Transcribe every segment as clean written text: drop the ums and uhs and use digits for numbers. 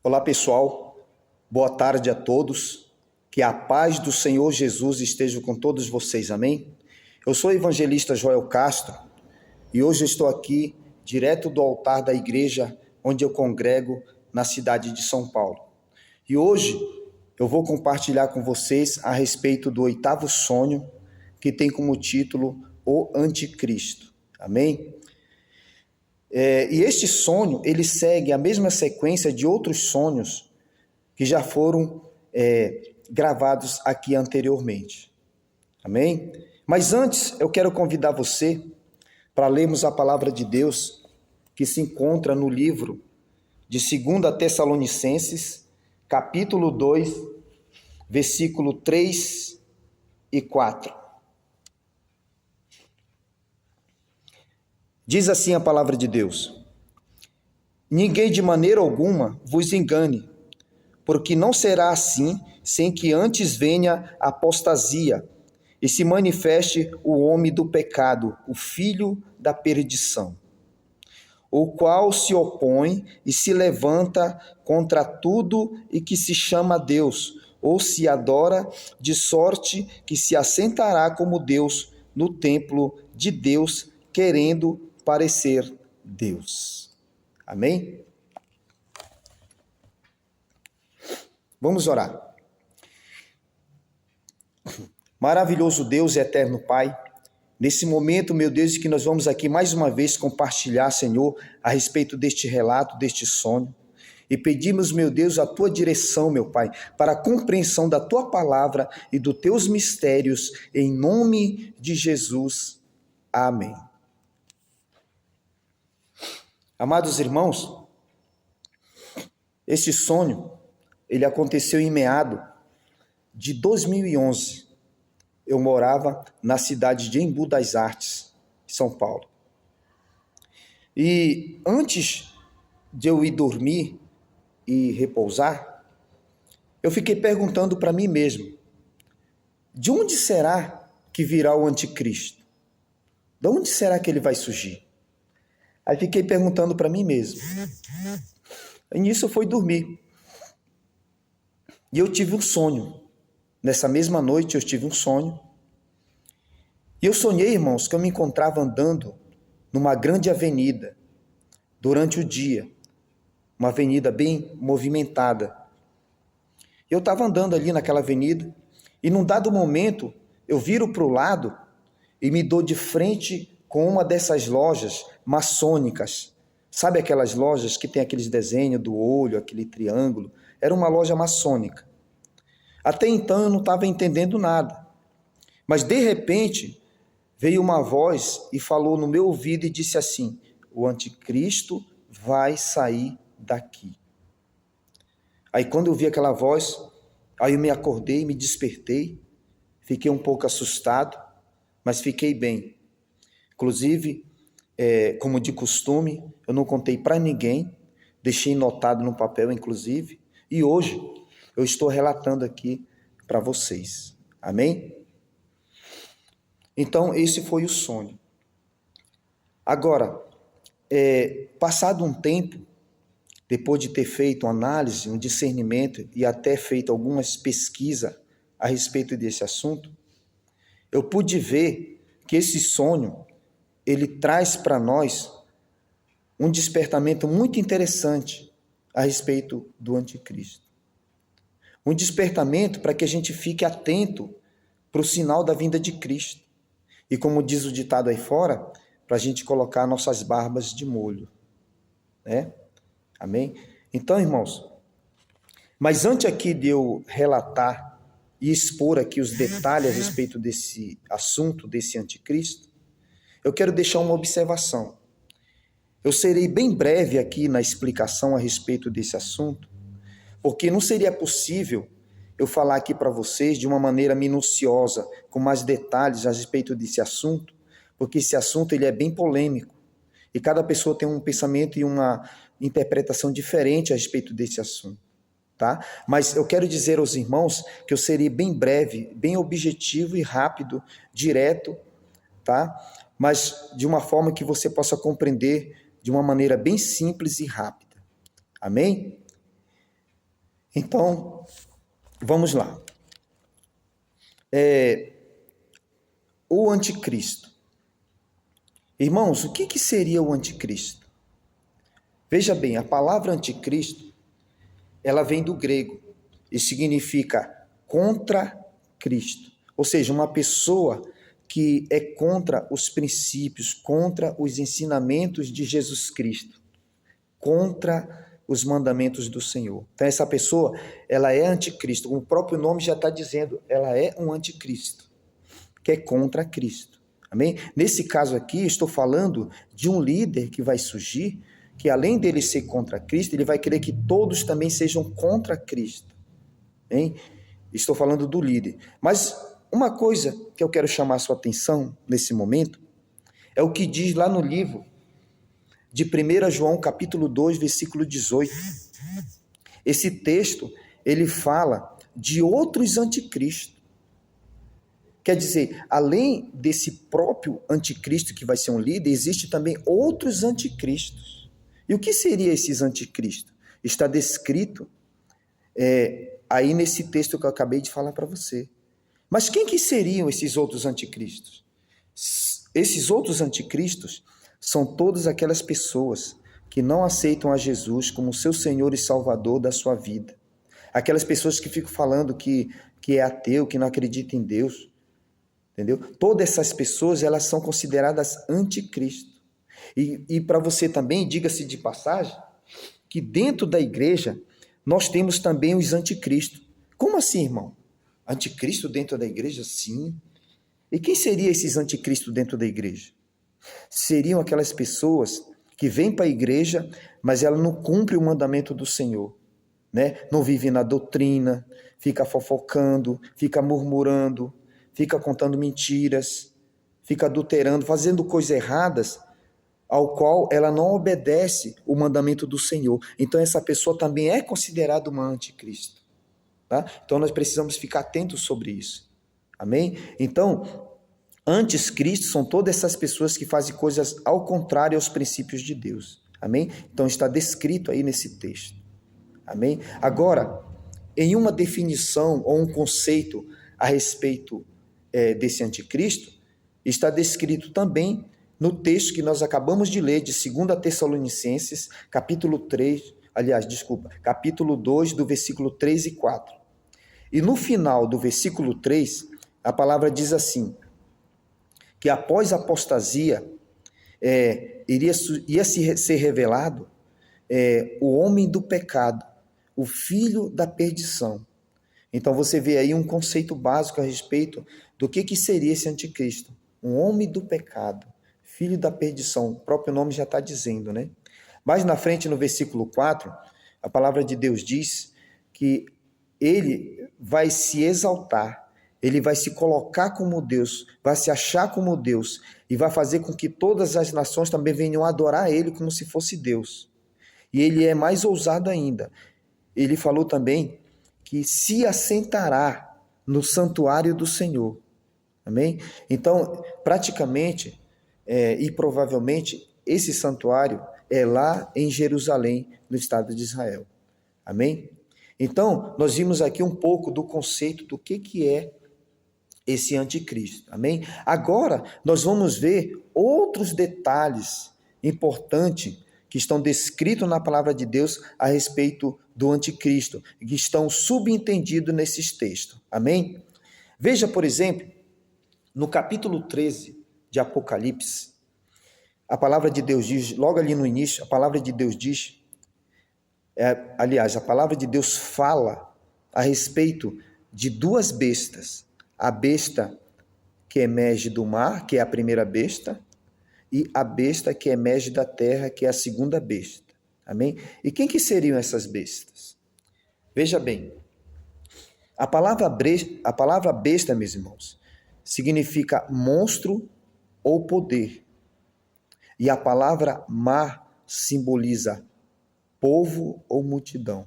Olá pessoal, boa tarde a todos, que a paz do Senhor Jesus esteja com todos vocês, amém? Eu sou o evangelista Joel Castro e hoje eu estou aqui direto do altar da igreja onde eu congrego na cidade de São Paulo. E hoje eu vou compartilhar com vocês a respeito do 8º sonho, que tem como título O Anticristo, amém? E este sonho, ele segue a mesma sequência de outros sonhos que já foram gravados aqui anteriormente. Amém? Mas antes, eu quero convidar você para lermos a palavra de Deus que se encontra no livro de 2 Tessalonicenses, capítulo 2, versículo 3 e 4. Diz assim a palavra de Deus: ninguém de maneira alguma vos engane, porque não será assim sem que antes venha a apostasia e se manifeste o homem do pecado, o filho da perdição, o qual se opõe e se levanta contra tudo e que se chama Deus, ou se adora, de sorte que se assentará como Deus no templo de Deus, querendo parecer Deus. Amém? Vamos orar. Maravilhoso Deus e eterno Pai, nesse momento, meu Deus, que nós vamos aqui mais uma vez compartilhar, Senhor, a respeito deste relato, deste sonho, e pedimos, meu Deus, a Tua direção, meu Pai, para a compreensão da Tua palavra e dos Teus mistérios, em nome de Jesus. Amém. Amados irmãos, este sonho, ele aconteceu em meado de 2011. Eu morava na cidade de Embu das Artes, São Paulo. E antes de eu ir dormir e repousar, eu fiquei perguntando para mim mesmo, de onde será que virá o anticristo? De onde será que ele vai surgir? Aí fiquei perguntando para mim mesmo. E nisso eu fui dormir. E eu tive um sonho. Nessa mesma noite eu tive um sonho. E eu sonhei, irmãos, que eu me encontrava andando numa grande avenida durante o dia. Uma avenida bem movimentada. Eu estava andando ali naquela avenida e num dado momento eu viro para o lado e me dou de frente com uma dessas lojas maçônicas. Sabe aquelas lojas que tem aqueles desenhos do olho, aquele triângulo? Era uma loja maçônica. Até então eu não estava entendendo nada. Mas de repente veio uma voz e falou no meu ouvido e disse assim: o anticristo vai sair daqui. Aí quando eu vi aquela voz, aí eu me acordei, me despertei, fiquei um pouco assustado, mas fiquei bem. Inclusive, como de costume, eu não contei para ninguém, deixei notado no papel, inclusive, e hoje eu estou relatando aqui para vocês. Amém? Então, esse foi o sonho. Agora, passado um tempo, depois de ter feito uma análise, um discernimento e até feito algumas pesquisas a respeito desse assunto, eu pude ver que esse sonho ele traz para nós um despertamento muito interessante a respeito do anticristo. Um despertamento para que a gente fique atento para o sinal da vinda de Cristo. E como diz o ditado aí fora, para a gente colocar nossas barbas de molho. Né? Amém? Então, irmãos, mas antes aqui de eu relatar e expor aqui os detalhes a respeito desse assunto, desse anticristo, eu quero deixar uma observação. Eu serei bem breve aqui na explicação a respeito desse assunto, porque não seria possível eu falar aqui para vocês de uma maneira minuciosa, com mais detalhes a respeito desse assunto, porque esse assunto ele é bem polêmico, e cada pessoa tem um pensamento e uma interpretação diferente a respeito desse assunto. Tá? Mas eu quero dizer aos irmãos que eu serei bem breve, bem objetivo e rápido, direto, tá? Mas de uma forma que você possa compreender de uma maneira bem simples e rápida. Amém? Então, vamos lá. O anticristo. Irmãos, o que seria o anticristo? Veja bem, a palavra anticristo, ela vem do grego e significa contra Cristo. Ou seja, uma pessoa que é contra os princípios, contra os ensinamentos de Jesus Cristo, contra os mandamentos do Senhor. Então essa pessoa, ela é anticristo, como o próprio nome já está dizendo, ela é um anticristo, que é contra Cristo. Amém? Nesse caso aqui, estou falando de um líder que vai surgir, que além dele ser contra Cristo, ele vai querer que todos também sejam contra Cristo. Hein? Estou falando do líder. Mas uma coisa que eu quero chamar a sua atenção nesse momento é o que diz lá no livro de 1 João capítulo 2, versículo 18. Esse texto, ele fala de outros anticristos. Quer dizer, além desse próprio anticristo que vai ser um líder, existe também outros anticristos. E o que seriam esses anticristos? Está descrito aí nesse texto que eu acabei de falar para você. Mas quem que seriam esses outros anticristos? Esses outros anticristos são todas aquelas pessoas que não aceitam a Jesus como seu Senhor e Salvador da sua vida. Aquelas pessoas que ficam falando que é ateu, que não acredita em Deus. Entendeu? Todas essas pessoas, elas são consideradas anticristo. E para você também, diga-se de passagem, que dentro da igreja nós temos também os anticristos. Como assim, irmão? Anticristo dentro da igreja? Sim. E quem seriam esses anticristos dentro da igreja? Seriam aquelas pessoas que vêm para a igreja, mas ela não cumpre o mandamento do Senhor, né? Não vive na doutrina, fica fofocando, fica murmurando, fica contando mentiras, fica adulterando, fazendo coisas erradas, ao qual ela não obedece o mandamento do Senhor. Então essa pessoa também é considerada uma anticristo. Tá? Então nós precisamos ficar atentos sobre isso. Amém? Então, anticristo são todas essas pessoas que fazem coisas ao contrário aos princípios de Deus. Amém? Então está descrito aí nesse texto. Amém? Agora, em uma definição ou um conceito a respeito desse anticristo, está descrito também no texto que nós acabamos de ler de 2 Tessalonicenses, capítulo 2, do versículo 3 e 4. E no final do versículo 3, a palavra diz assim, que após a apostasia, ia ser revelado o homem do pecado, o filho da perdição. Então você vê aí um conceito básico a respeito do que seria esse anticristo. Um homem do pecado, filho da perdição, o próprio nome já está dizendo, né? Mais na frente, no versículo 4, a palavra de Deus diz que ele vai se exaltar, ele vai se colocar como Deus, vai se achar como Deus e vai fazer com que todas as nações também venham adorar ele como se fosse Deus. E ele é mais ousado ainda. Ele falou também que se assentará no santuário do Senhor. Amém? Então, praticamente e provavelmente, esse santuário é lá em Jerusalém, no estado de Israel. Amém? Então, nós vimos aqui um pouco do conceito do que é esse anticristo. Amém? Agora, nós vamos ver outros detalhes importantes que estão descritos na palavra de Deus a respeito do anticristo, que estão subentendidos nesses textos. Amém? Veja, por exemplo, no capítulo 13 de Apocalipse, a palavra de Deus diz, logo ali no início, a palavra de Deus diz, a palavra de Deus fala a respeito de duas bestas. A besta que emerge do mar, que é a primeira besta, e a besta que emerge da terra, que é a segunda besta. Amém? E quem que seriam essas bestas? Veja bem, a palavra besta, meus irmãos, significa monstro ou poder. E a palavra mar simboliza povo ou multidão.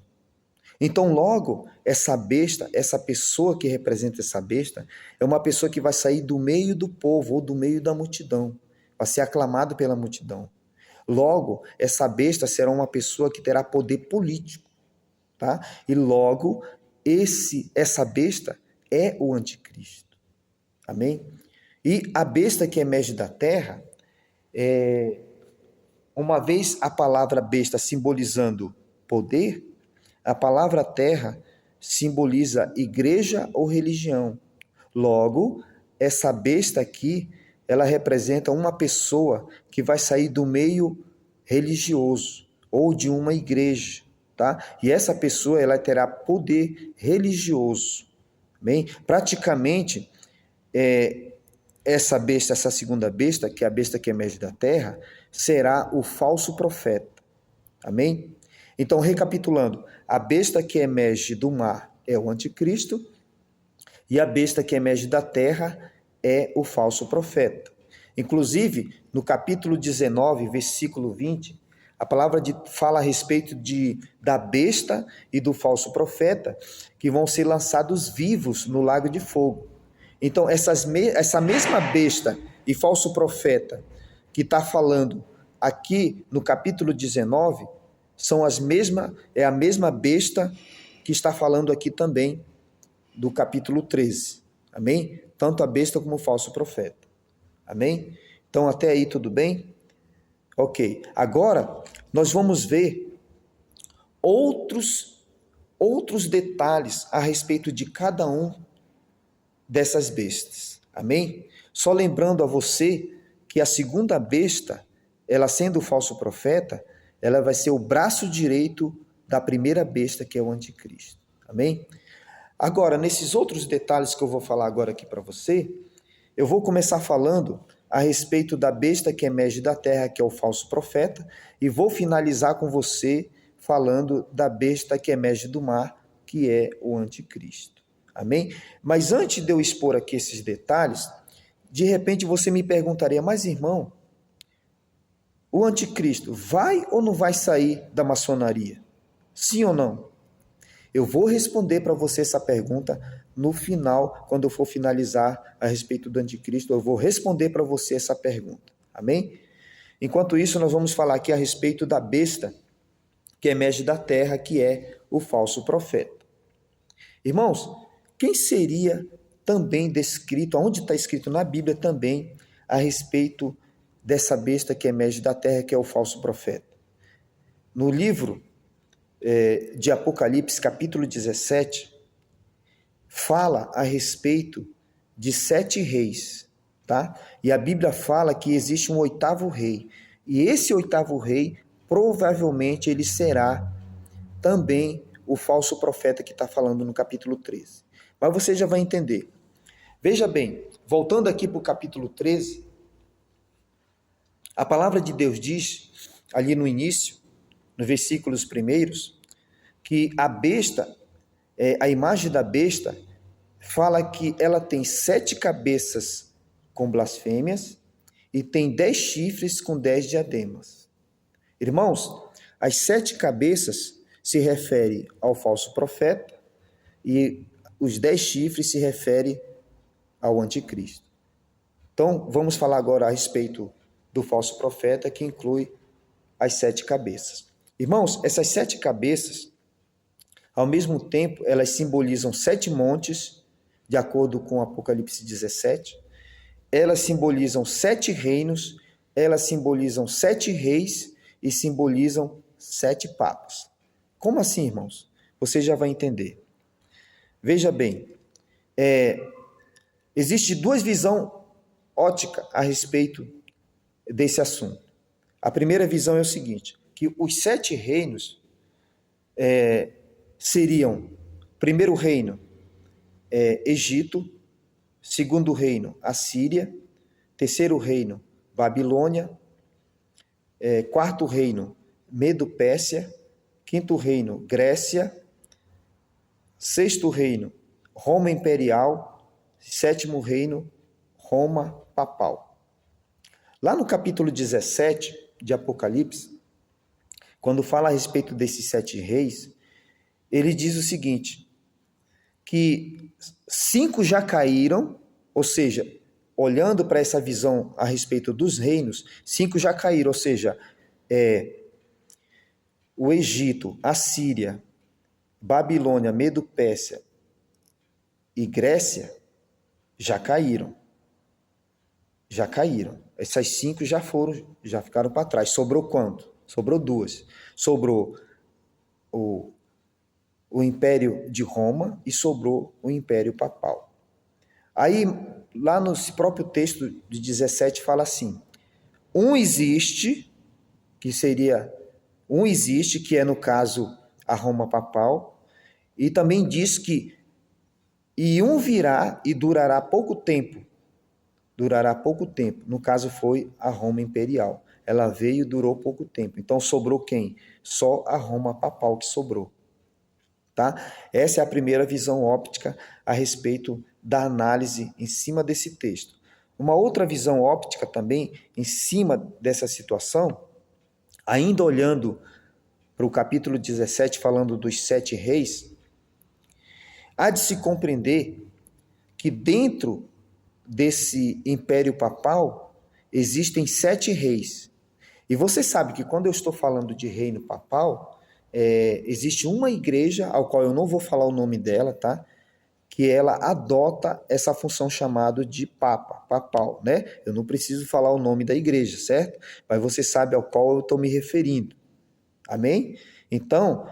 Então, logo, essa besta, essa pessoa que representa essa besta, é uma pessoa que vai sair do meio do povo ou do meio da multidão, vai ser aclamado pela multidão. Logo, essa besta será uma pessoa que terá poder político, tá? E logo, essa besta é o anticristo. Amém? E a besta que emerge da terra, uma vez a palavra besta simbolizando poder, a palavra terra simboliza igreja ou religião. Logo, essa besta aqui, ela representa uma pessoa que vai sair do meio religioso ou de uma igreja, tá? E essa pessoa, ela terá poder religioso. Bem, praticamente, essa besta, essa segunda besta, que é a besta que emerge da terra, será o falso profeta. Amém? Então, recapitulando, a besta que emerge do mar é o anticristo e a besta que emerge da terra é o falso profeta. Inclusive, no capítulo 19, versículo 20, a palavra fala a respeito da besta e do falso profeta que vão ser lançados vivos no lago de fogo. Então, essa mesma besta e falso profeta que está falando aqui no capítulo 19 é a mesma besta que está falando aqui também do capítulo 13. Amém? Tanto a besta como o falso profeta. Amém? Então, até aí tudo bem? Ok. Agora, nós vamos ver outros detalhes a respeito de cada um dessas bestas. Amém? Só lembrando a você que a segunda besta, ela sendo o falso profeta, ela vai ser o braço direito da primeira besta, que é o anticristo. Amém? Agora, nesses outros detalhes que eu vou falar agora aqui para você, eu vou começar falando a respeito da besta que emerge da terra, que é o falso profeta, e vou finalizar com você falando da besta que emerge do mar, que é o anticristo. Amém? Mas antes de eu expor aqui esses detalhes, de repente você me perguntaria, mas irmão, o anticristo vai ou não vai sair da maçonaria? Sim ou não? Eu vou responder para você essa pergunta no final, quando eu for finalizar a respeito do anticristo, eu vou responder para você essa pergunta. Amém? Enquanto isso, nós vamos falar aqui a respeito da besta que emerge da terra, que é o falso profeta. Irmãos, quem seria também descrito, onde está escrito na Bíblia também, a respeito dessa besta que emerge da terra, que é o falso profeta? No livro de Apocalipse, capítulo 17, fala a respeito de 7 reis, tá? E a Bíblia fala que existe um 8º rei, e esse 8º rei, provavelmente ele será também o falso profeta que está falando no capítulo 13. Mas você já vai entender. Veja bem, voltando aqui para o capítulo 13, a palavra de Deus diz, ali no início, nos versículos primeiros, que a besta, a imagem da besta, fala que ela tem 7 cabeças com blasfêmias e tem 10 chifres com 10 diademas. Irmãos, as 7 cabeças se refere ao falso profeta e os 10 chifres se refere ao anticristo. Então, vamos falar agora a respeito do falso profeta, que inclui as 7 cabeças. Irmãos, essas 7 cabeças, ao mesmo tempo, elas simbolizam 7 montes, de acordo com Apocalipse 17. Elas simbolizam 7 reinos, elas simbolizam 7 reis e simbolizam 7 papas. Como assim, irmãos? Você já vai entender. Veja bem, existe 2 visões óticas a respeito desse assunto. A primeira visão é o seguinte, que os 7 reinos seriam, primeiro reino, Egito, segundo reino, Assíria, terceiro reino, Babilônia, quarto reino, Medo-Pérsia, quinto reino, Grécia, sexto reino, Roma Imperial, sétimo reino, Roma Papal. Lá no capítulo 17 de Apocalipse, quando fala a respeito desses 7 reis, ele diz o seguinte, que 5 já caíram, ou seja, olhando para essa visão a respeito dos reinos, 5 já caíram, ou seja, o Egito, a Síria, Babilônia, Medo-Pérsia e Grécia já caíram. Já caíram. Essas 5 já ficaram para trás. Sobrou quanto? Sobrou 2. Sobrou o Império de Roma e sobrou o Império Papal. Aí, lá no próprio texto de 17, fala assim: um existe, que é, no caso, a Roma Papal, e também diz que um virá e durará pouco tempo. Durará pouco tempo. No caso, foi a Roma Imperial. Ela veio e durou pouco tempo. Então, sobrou quem? Só a Roma Papal que sobrou. Tá? Essa é a primeira visão óptica a respeito da análise em cima desse texto. Uma outra visão óptica também em cima dessa situação, ainda olhando para o capítulo 17, falando dos 7 reis, há de se compreender que dentro desse império papal existem 7 reis. E você sabe que quando eu estou falando de reino papal, existe uma igreja, ao qual eu não vou falar o nome dela, tá? Que ela adota essa função chamada de papal, né? Eu não preciso falar o nome da igreja, certo? Mas você sabe ao qual eu estou me referindo. Amém? Então,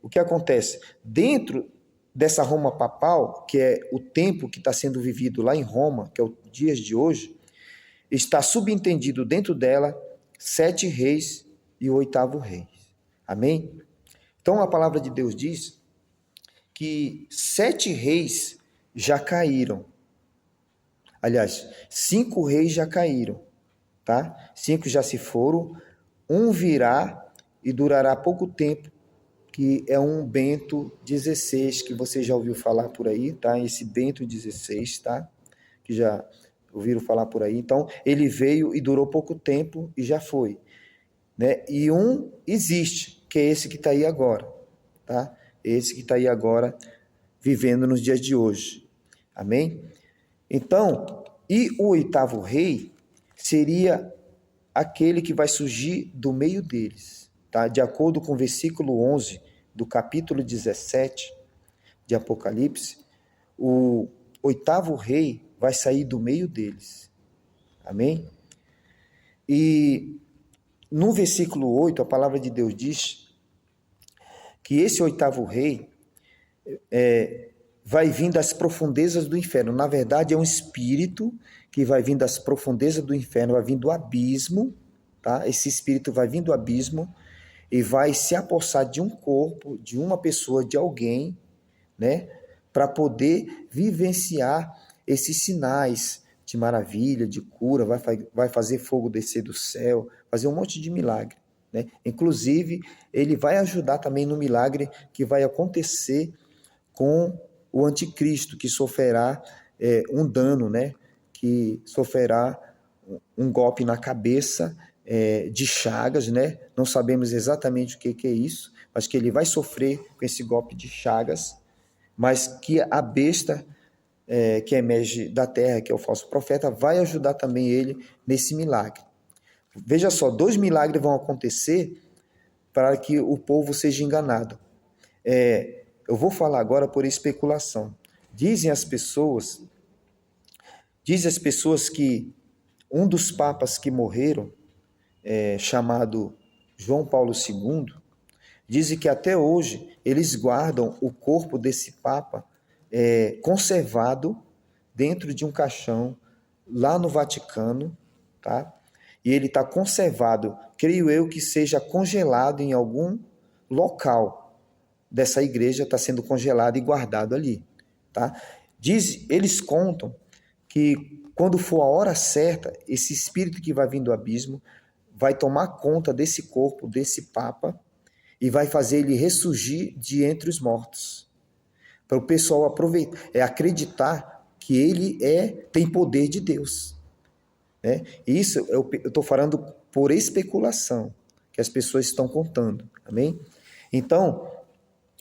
o que acontece? Dentro dessa Roma papal, que é o tempo que está sendo vivido lá em Roma, que é os dias de hoje, está subentendido dentro dela 7 reis e o 8º rei. Amém? Então, a palavra de Deus diz que 7 reis já caíram. Aliás, 5 reis já caíram, tá? 5 já se foram, um virá e durará pouco tempo, que é um Bento XVI, que você já ouviu falar por aí, tá? Esse Bento XVI, tá? Que já ouviram falar por aí. Então, ele veio e durou pouco tempo e já foi, né? E um existe, que é esse que está aí agora, tá? Esse que está aí agora, vivendo nos dias de hoje. Amém? Então, e o 8º rei seria aquele que vai surgir do meio deles, tá? De acordo com o versículo 11 do capítulo 17 de Apocalipse, o 8º rei vai sair do meio deles. Amém? E no versículo 8, a palavra de Deus diz que esse 8º rei vai vir das profundezas do inferno. Na verdade, é um espírito que vai vir das profundezas do inferno, vai vir do abismo, tá? Esse espírito vai vir do abismo e vai se apossar de um corpo, de uma pessoa, de alguém, né? Para poder vivenciar esses sinais de maravilha, de cura, vai fazer fogo descer do céu, fazer um monte de milagre, né? Inclusive, ele vai ajudar também no milagre que vai acontecer com o anticristo, que sofrerá um dano, né? Que sofrerá um golpe na cabeça de chagas, né? Não sabemos exatamente o que é isso, mas que ele vai sofrer com esse golpe de chagas, mas que a besta que emerge da terra, que é o falso profeta, vai ajudar também ele nesse milagre. Veja só, 2 milagres vão acontecer para que o povo seja enganado. Eu vou falar agora por especulação. Dizem as pessoas que um dos papas que morreram, chamado João Paulo II, dizem que até hoje eles guardam o corpo desse papa conservado dentro de um caixão lá no Vaticano, tá? E ele está conservado, creio eu que seja congelado em algum local dessa igreja, está sendo congelado e guardado ali, tá? Eles contam que quando for a hora certa, esse espírito que vai vir do abismo vai tomar conta desse corpo, desse papa, e vai fazer ele ressurgir de entre os mortos. Para o pessoal acreditar que ele tem poder de Deus, né? Isso eu estou falando por especulação, que as pessoas estão contando, amém? Então,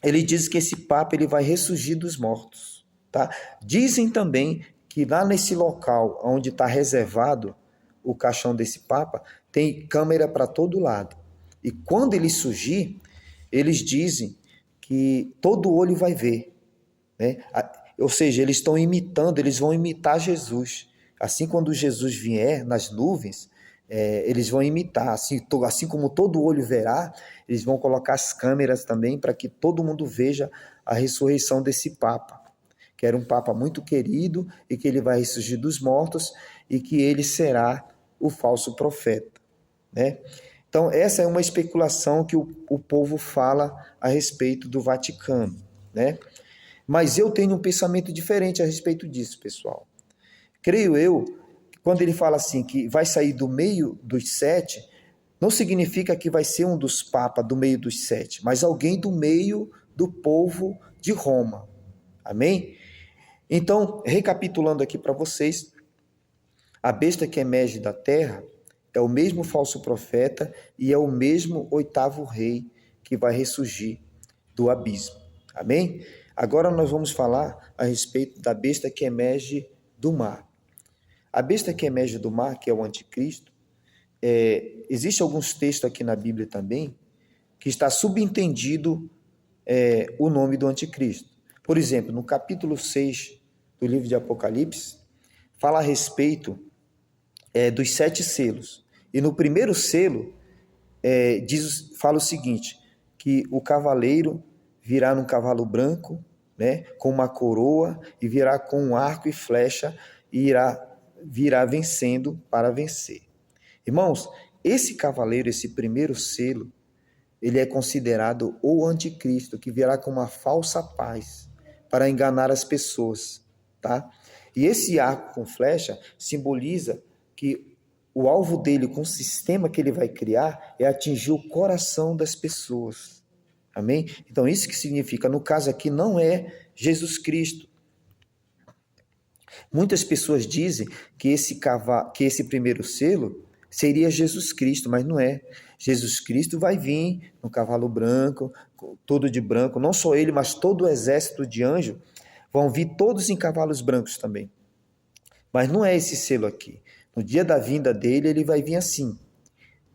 ele diz que esse papa ele vai ressurgir dos mortos, tá? Dizem também que lá nesse local onde está reservado o caixão desse papa, tem câmera para todo lado. E quando ele surgir, eles dizem que todo olho vai ver, né? Ou seja, eles estão imitando, eles vão imitar Jesus. Assim, quando Jesus vier nas nuvens, eles vão imitar, assim como todo olho verá, eles vão colocar as câmeras também para que todo mundo veja a ressurreição desse Papa, que era um Papa muito querido e que ele vai ressurgir dos mortos e que ele será o falso profeta, né? Então, essa é uma especulação que o povo fala a respeito do Vaticano, né? Mas eu tenho um pensamento diferente a respeito disso, pessoal. Creio eu, quando ele fala assim, que vai sair do meio dos sete, não significa que vai ser um dos papas do meio dos sete, mas alguém do meio do povo de Roma. Amém? Então, recapitulando aqui para vocês, a besta que emerge da terra é o mesmo falso profeta e é o mesmo oitavo rei que vai ressurgir do abismo. Amém? Agora nós vamos falar a respeito da besta que emerge do mar. A besta que emerge do mar, que é o anticristo, existe alguns textos aqui na Bíblia também que está subentendido o nome do anticristo. Por exemplo, no capítulo 6 do livro de Apocalipse, fala a respeito dos 7 selos. E no primeiro selo, fala o seguinte, que o cavaleiro virá num cavalo branco, né, com uma coroa, e virá com um arco e flecha, e virá vencendo para vencer. Irmãos, esse cavaleiro, esse primeiro selo, ele é considerado o anticristo, que virá com uma falsa paz, para enganar as pessoas, tá? E esse arco com flecha simboliza que o alvo dele, com o sistema que ele vai criar, é atingir o coração das pessoas. Amém? Então, isso que significa, no caso aqui, não é Jesus Cristo. Muitas pessoas dizem que esse primeiro selo seria Jesus Cristo, mas não é. Jesus Cristo vai vir no cavalo branco, todo de branco, não só ele, mas todo o exército de anjos vão vir todos em cavalos brancos também. Mas não é esse selo aqui. No dia da vinda dele, ele vai vir assim.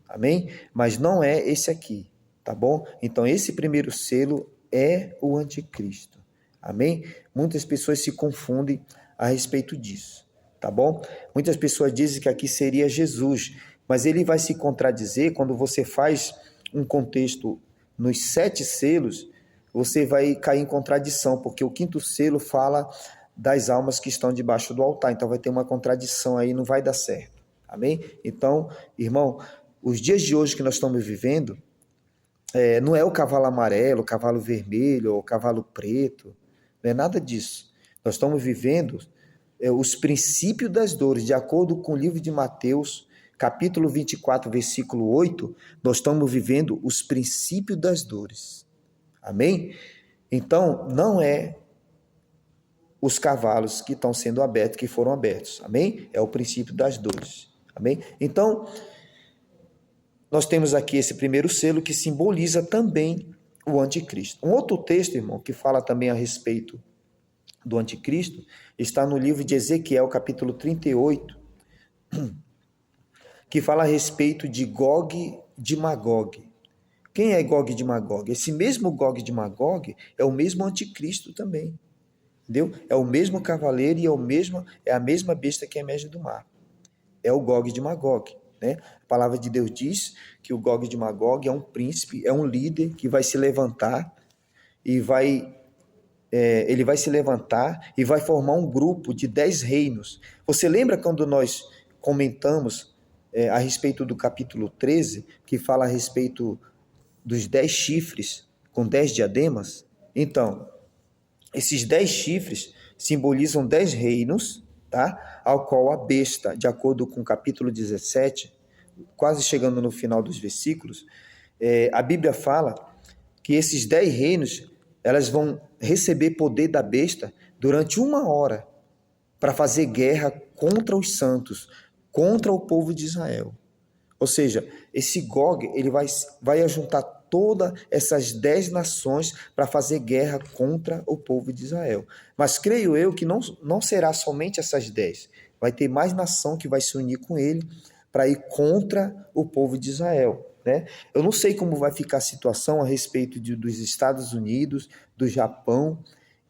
Amém? Mas não é esse aqui, tá bom? Então, esse primeiro selo é o anticristo. Amém? Muitas pessoas se confundem a respeito disso, tá bom? Muitas pessoas dizem que aqui seria Jesus, mas ele vai se contradizer quando você faz um contexto nos 7 selos, você vai cair em contradição, porque o 5º selo fala das almas que estão debaixo do altar, então vai ter uma contradição aí, não vai dar certo, amém? Então, irmão, os dias de hoje que nós estamos vivendo, não é o cavalo amarelo, o cavalo vermelho, ou o cavalo preto, não é nada disso. Nós estamos vivendo os princípios das dores, de acordo com o livro de Mateus, capítulo 24, versículo 8, nós estamos vivendo os princípios das dores. Amém? Então, não é os cavalos que estão sendo abertos, que foram abertos. Amém? É o princípio das dores. Amém? Então, nós temos aqui esse primeiro selo que simboliza também o anticristo. Um outro texto, irmão, que fala também a respeito do anticristo, está no livro de Ezequiel, capítulo 38, que fala a respeito de Gog de Magog. Quem é Gog de Magog? Esse mesmo Gog de Magog é o mesmo anticristo também. Entendeu? É o mesmo cavaleiro e é a mesma besta que emerge do mar. É o Gog de Magog. Né? A palavra de Deus diz que o Gog de Magog é um príncipe, é um líder que vai se levantar e ele vai se levantar e vai formar um grupo de 10 reinos. Você lembra quando nós comentamos a respeito do capítulo 13, que fala a respeito dos 10 chifres com 10 diademas? Então, esses 10 chifres simbolizam 10 reinos, tá? Ao qual a besta, de acordo com o capítulo 17, quase chegando no final dos versículos, a Bíblia fala que esses 10 reinos, elas vão receber poder da besta durante 1 hora para fazer guerra contra os santos, contra o povo de Israel. Ou seja, esse Gog, ele vai ajuntar todas essas 10 nações para fazer guerra contra o povo de Israel. Mas creio eu que não será somente essas 10. Vai ter mais nação que vai se unir com ele para ir contra o povo de Israel. né? Eu não sei como vai ficar a situação a respeito dos Estados Unidos, do Japão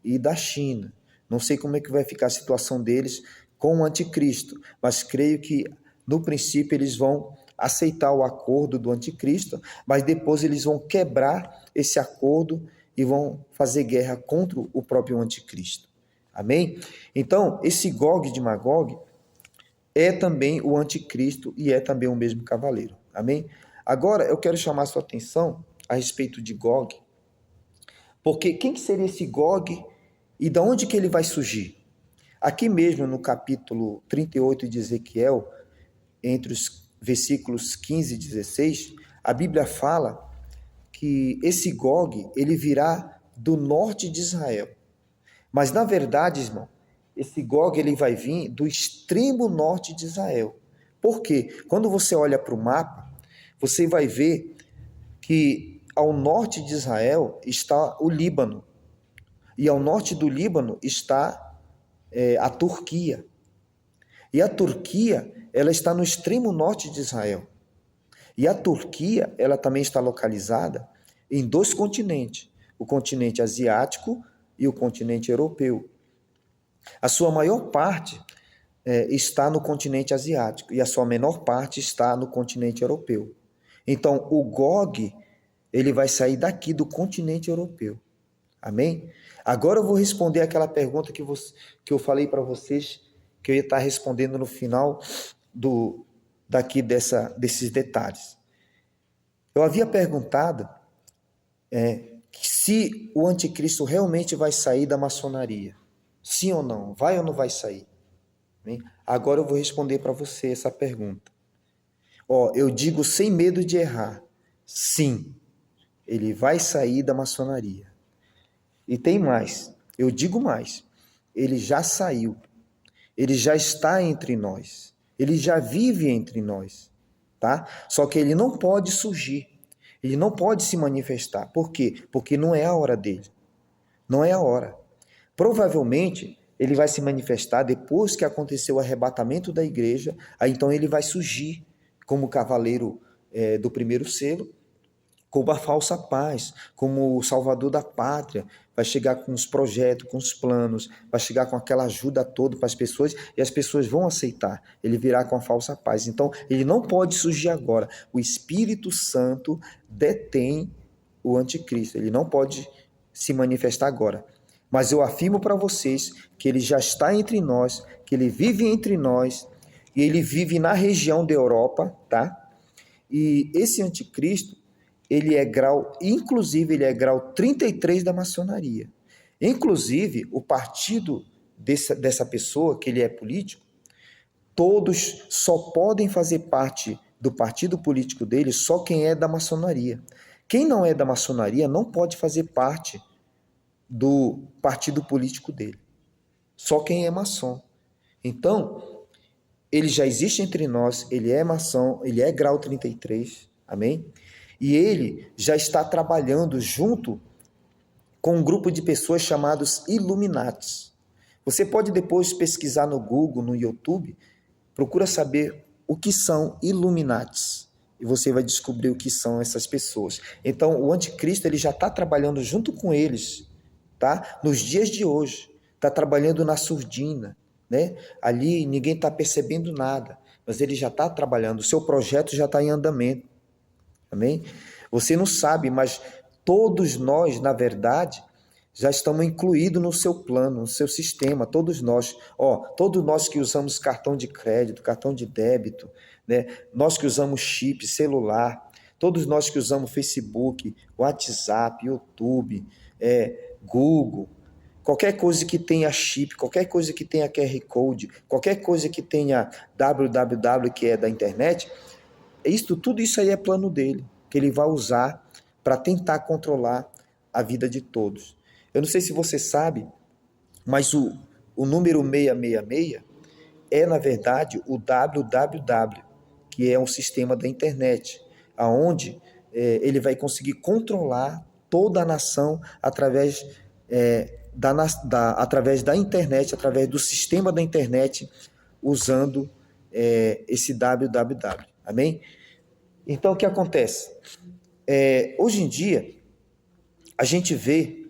e da China. Não sei como é que vai ficar a situação deles com o anticristo, mas creio que, no princípio, eles vão aceitar o acordo do anticristo, mas depois eles vão quebrar esse acordo e vão fazer guerra contra o próprio anticristo. Amém? Então, esse Gog de Magog é também o anticristo e é também o mesmo cavaleiro. Amém? Agora, eu quero chamar a sua atenção a respeito de Gog, porque quem seria esse Gog e de onde que ele vai surgir? Aqui mesmo no capítulo 38 de Ezequiel, entre os versículos 15 e 16, a Bíblia fala que esse Gog, ele virá do norte de Israel. Mas, na verdade, irmão, esse Gog ele vai vir do extremo norte de Israel. Por quê? Quando você olha para o mapa, você vai ver que ao norte de Israel está o Líbano. E ao norte do Líbano está a Turquia. E a Turquia, ela está no extremo norte de Israel. E a Turquia, ela também está localizada em dois continentes, o continente asiático e o continente europeu. A sua maior parte está no continente asiático e a sua menor parte está no continente europeu. Então, o Gog, ele vai sair daqui do continente europeu. Amém? Agora eu vou responder aquela pergunta que eu falei para vocês, que eu ia estar respondendo no final desses detalhes. Eu havia perguntado se o anticristo realmente vai sair da maçonaria. Sim ou não? Vai ou não vai sair? Amém? Agora eu vou responder para você essa pergunta. Eu digo sem medo de errar. Sim, ele vai sair da maçonaria. E tem mais, eu digo mais, ele já saiu, ele já está entre nós, ele já vive entre nós, tá? Só que ele não pode surgir, ele não pode se manifestar. Por quê? Porque não é a hora dele, não é a hora. Provavelmente ele vai se manifestar depois que aconteceu o arrebatamento da igreja, aí então ele vai surgir como cavaleiro do primeiro selo, como a falsa paz, como o salvador da pátria, vai chegar com os projetos, com os planos, vai chegar com aquela ajuda toda para as pessoas e as pessoas vão aceitar. Ele virá com a falsa paz. Então, ele não pode surgir agora. O Espírito Santo detém o anticristo. Ele não pode se manifestar agora. Mas eu afirmo para vocês que ele já está entre nós, que ele vive entre nós e ele vive na região da Europa, tá? E esse anticristo, ele é grau 33 da maçonaria. Inclusive, o partido dessa pessoa, que ele é político, todos só podem fazer parte do partido político dele só quem é da maçonaria. Quem não é da maçonaria não pode fazer parte do partido político dele. Só quem é maçom. Então, ele já existe entre nós, ele é maçom, ele é grau 33, amém? E ele já está trabalhando junto com um grupo de pessoas chamados Illuminatis. Você pode depois pesquisar no Google, no YouTube, procura saber o que são Illuminatis. E você vai descobrir o que são essas pessoas. Então, o anticristo ele já está trabalhando junto com eles, tá? Nos dias de hoje. Está trabalhando na surdina, né? Ali ninguém está percebendo nada, mas ele já está trabalhando. O seu projeto já está em andamento. Amém? Você não sabe, mas todos nós, na verdade, já estamos incluídos no seu plano, no seu sistema, todos nós. Todos nós que usamos cartão de crédito, cartão de débito, né? Nós que usamos chip, celular, todos nós que usamos Facebook, WhatsApp, YouTube, Google, qualquer coisa que tenha chip, qualquer coisa que tenha QR Code, qualquer coisa que tenha www, que é da internet, tudo isso aí é plano dele, que ele vai usar para tentar controlar a vida de todos. Eu não sei se você sabe, mas o número 666 é, na verdade, o www, que é um sistema da internet, onde ele vai conseguir controlar toda a nação através da internet, através do sistema da internet, usando esse www. Amém? Então, o que acontece? Hoje em dia, a gente vê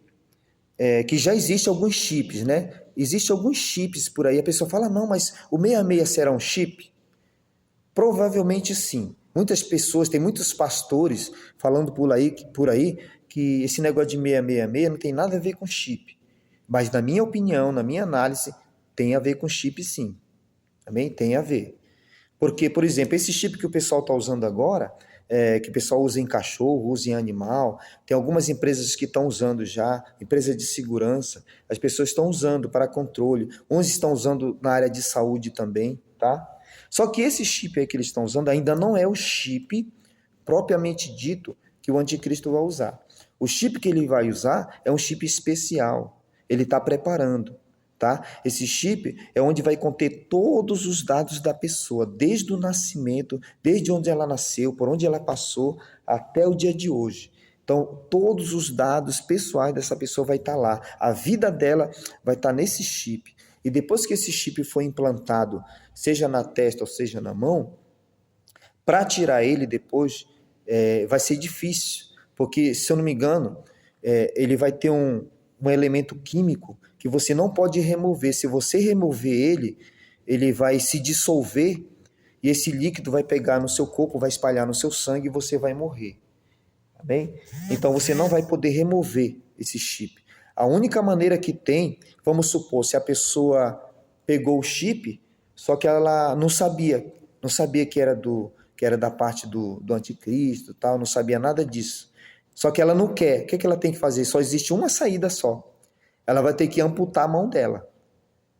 que já existem alguns chips, né? Existem alguns chips por aí. A pessoa fala, não, mas o 66 será um chip? Provavelmente sim. Muitas pessoas, tem muitos pastores falando por aí que esse negócio de 666 não tem nada a ver com chip. Mas na minha opinião, na minha análise, tem a ver com chip sim. Também tem a ver. Porque, por exemplo, esse chip que o pessoal está usando agora, que o pessoal usa em cachorro, usa em animal, tem algumas empresas que estão usando já, empresas de segurança, as pessoas estão usando para controle, uns estão usando na área de saúde também, tá? Só que esse chip aí que eles estão usando ainda não é o chip propriamente dito que o anticristo vai usar. O chip que ele vai usar é um chip especial, ele está preparando. Tá? Esse chip é onde vai conter todos os dados da pessoa, desde o nascimento, desde onde ela nasceu, por onde ela passou, até o dia de hoje. Então, todos os dados pessoais dessa pessoa vai estar lá. A vida dela vai estar nesse chip. E depois que esse chip for implantado, seja na testa ou seja na mão, para tirar ele depois vai ser difícil, porque, se eu não me engano, ele vai ter um elemento químico que você não pode remover. Se você remover ele, ele vai se dissolver e esse líquido vai pegar no seu corpo, vai espalhar no seu sangue e você vai morrer. Tá bem? Então você não vai poder remover esse chip. A única maneira que tem, vamos supor, se a pessoa pegou o chip, só que ela não sabia que era da parte do anticristo, tal, não sabia nada disso. Só que ela não quer. O que ela tem que fazer? Só existe uma saída só. Ela vai ter que amputar a mão dela.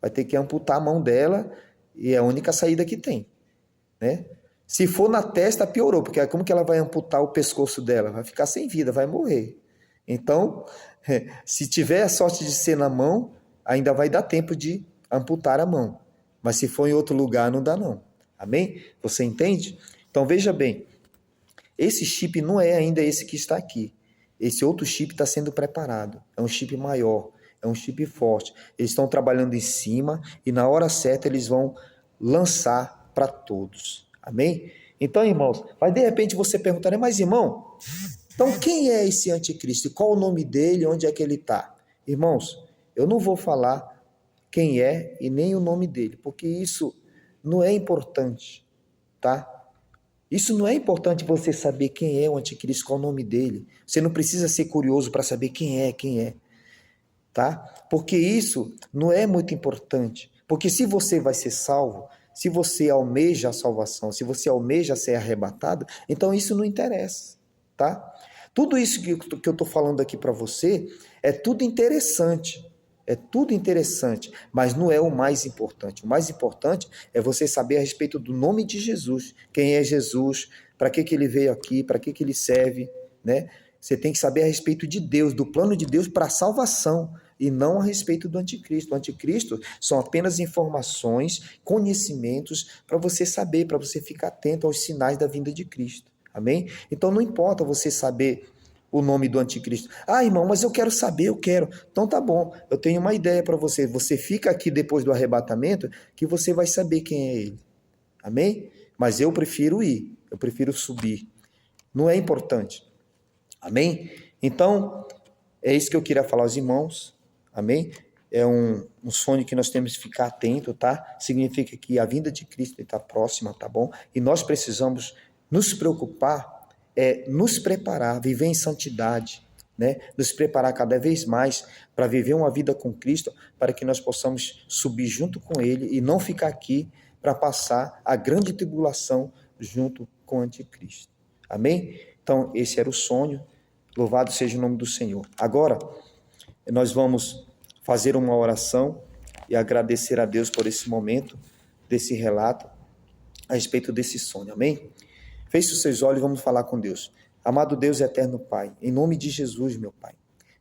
Vai ter que amputar a mão dela e é a única saída que tem, né? Se for na testa, piorou, porque como que ela vai amputar o pescoço dela? Vai ficar sem vida, vai morrer. Então, se tiver a sorte de ser na mão, ainda vai dar tempo de amputar a mão. Mas se for em outro lugar, não dá não. Amém? Você entende? Então veja bem, esse chip não é ainda esse que está aqui. Esse outro chip está sendo preparado. É um chip maior, é um chip forte. Eles estão trabalhando em cima e na hora certa eles vão lançar para todos. Amém? Então, irmãos, mas de repente você perguntaria, mas irmão, então quem é esse anticristo? Qual o nome dele? Onde é que ele está? Irmãos, eu não vou falar quem é e nem o nome dele, porque isso não é importante, tá? Isso não é importante você saber quem é o anticristo, qual o nome dele. Você não precisa ser curioso para saber quem é, tá? Porque isso não é muito importante. Porque se você vai ser salvo, se você almeja a salvação, se você almeja ser arrebatado, então isso não interessa, tá? Tudo isso que eu estou falando aqui para você é tudo interessante. É tudo interessante, mas não é o mais importante. O mais importante é você saber a respeito do nome de Jesus. Quem é Jesus? Para que ele veio aqui? Para que ele serve? Né? Você tem que saber a respeito de Deus, do plano de Deus para a salvação, e não a respeito do anticristo. O anticristo são apenas informações, conhecimentos para você saber, para você ficar atento aos sinais da vinda de Cristo. Amém? Então não importa você saber o nome do anticristo. Ah, irmão, mas eu quero saber, eu quero. Então tá bom, eu tenho uma ideia para você. Você fica aqui depois do arrebatamento que você vai saber quem é ele. Amém? Mas eu prefiro ir, eu prefiro subir. Não é importante. Amém? Então, é isso que eu queria falar aos irmãos. Amém? É um sonho que nós temos que ficar atento, tá? Significa que a vinda de Cristo está próxima, tá bom? E nós precisamos nos preocupar, nos preparar, viver em santidade, né? Nos preparar cada vez mais para viver uma vida com Cristo, para que nós possamos subir junto com Ele e não ficar aqui para passar a grande tribulação junto com o anticristo. Amém? Então, esse era o sonho. Louvado seja o nome do Senhor. Agora, nós vamos fazer uma oração e agradecer a Deus por esse momento, desse relato, a respeito desse sonho. Amém? Feche os seus olhos e vamos falar com Deus. Amado Deus e eterno Pai, em nome de Jesus, meu Pai,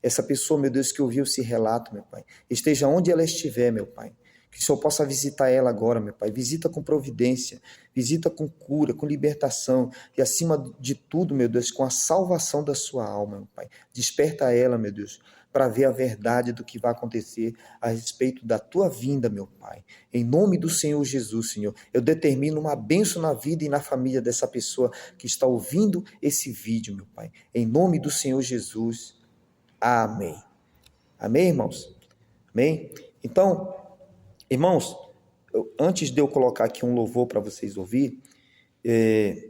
essa pessoa, meu Deus, que ouviu esse relato, meu Pai, esteja onde ela estiver, meu Pai, que o Senhor possa visitar ela agora, meu Pai, visita com providência, visita com cura, com libertação e, acima de tudo, meu Deus, com a salvação da sua alma, meu Pai. Desperta ela, meu Deus, para ver a verdade do que vai acontecer a respeito da tua vinda, meu Pai. Em nome do Senhor Jesus, Senhor, eu determino uma bênção na vida e na família dessa pessoa que está ouvindo esse vídeo, meu Pai. Em nome do Senhor Jesus. Amém. Amém, irmãos? Amém? Então, irmãos, antes de eu colocar aqui um louvor para vocês ouvir,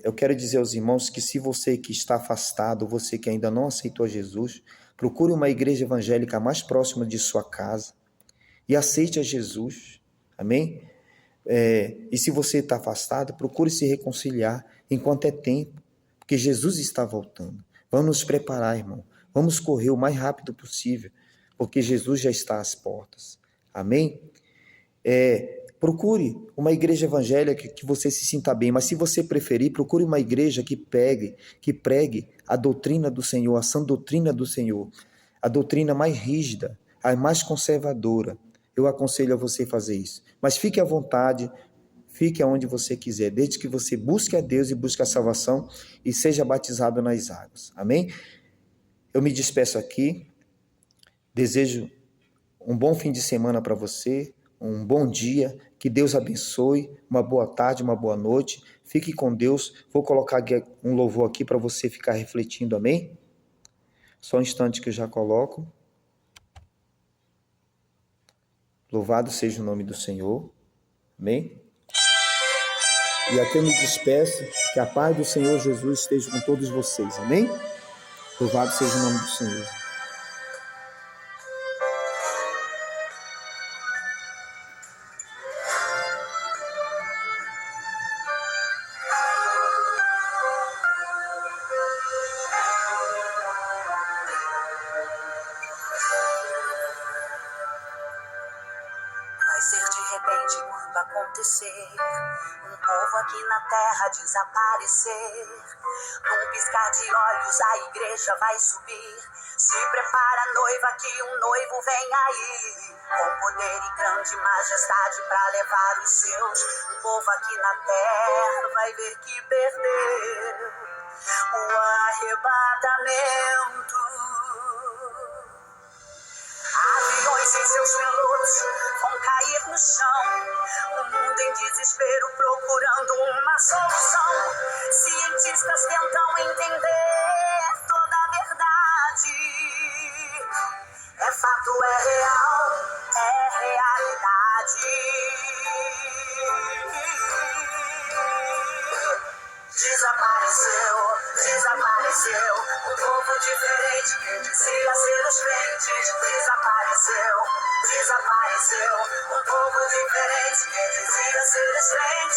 eu quero dizer aos irmãos que se você que está afastado, você que ainda não aceitou Jesus, procure uma igreja evangélica mais próxima de sua casa e aceite a Jesus, amém? E se você está afastado, procure se reconciliar enquanto é tempo, porque Jesus está voltando. Vamos nos preparar, irmão. Vamos correr o mais rápido possível, porque Jesus já está às portas, amém? Procure uma igreja evangélica que você se sinta bem, mas se você preferir, procure uma igreja que pregue a doutrina do Senhor, a sã doutrina do Senhor, a doutrina mais rígida, a mais conservadora. Eu aconselho a você fazer isso. Mas fique à vontade, fique aonde você quiser, desde que você busque a Deus e busque a salvação e seja batizado nas águas. Amém? Eu me despeço aqui, desejo um bom fim de semana para você, um bom dia, que Deus abençoe, uma boa tarde, uma boa noite, fique com Deus. Vou colocar um louvor aqui para você ficar refletindo, amém? Só um instante que eu já coloco. Louvado seja o nome do Senhor, amém? E aqui eu me despeço, que a paz do Senhor Jesus esteja com todos vocês, amém? Louvado seja o nome do Senhor. Vai ser de repente quando acontecer, um povo aqui na terra desaparecer. Num piscar de olhos a igreja vai subir. Se prepara, noiva, que um noivo vem aí, com poder e grande majestade para levar os seus. Um povo aqui na terra vai ver que perdeu o arrebatamento. Aviões sem seus pilotos vão cair no chão, o mundo em desespero procurando uma solução. Cientistas tentam entender toda a verdade. É fato, é real, é realidade. Desapareceu, um povo diferente que dizia ser os crentes. Desapareceu, um povo diferente que dizia ser os crentes.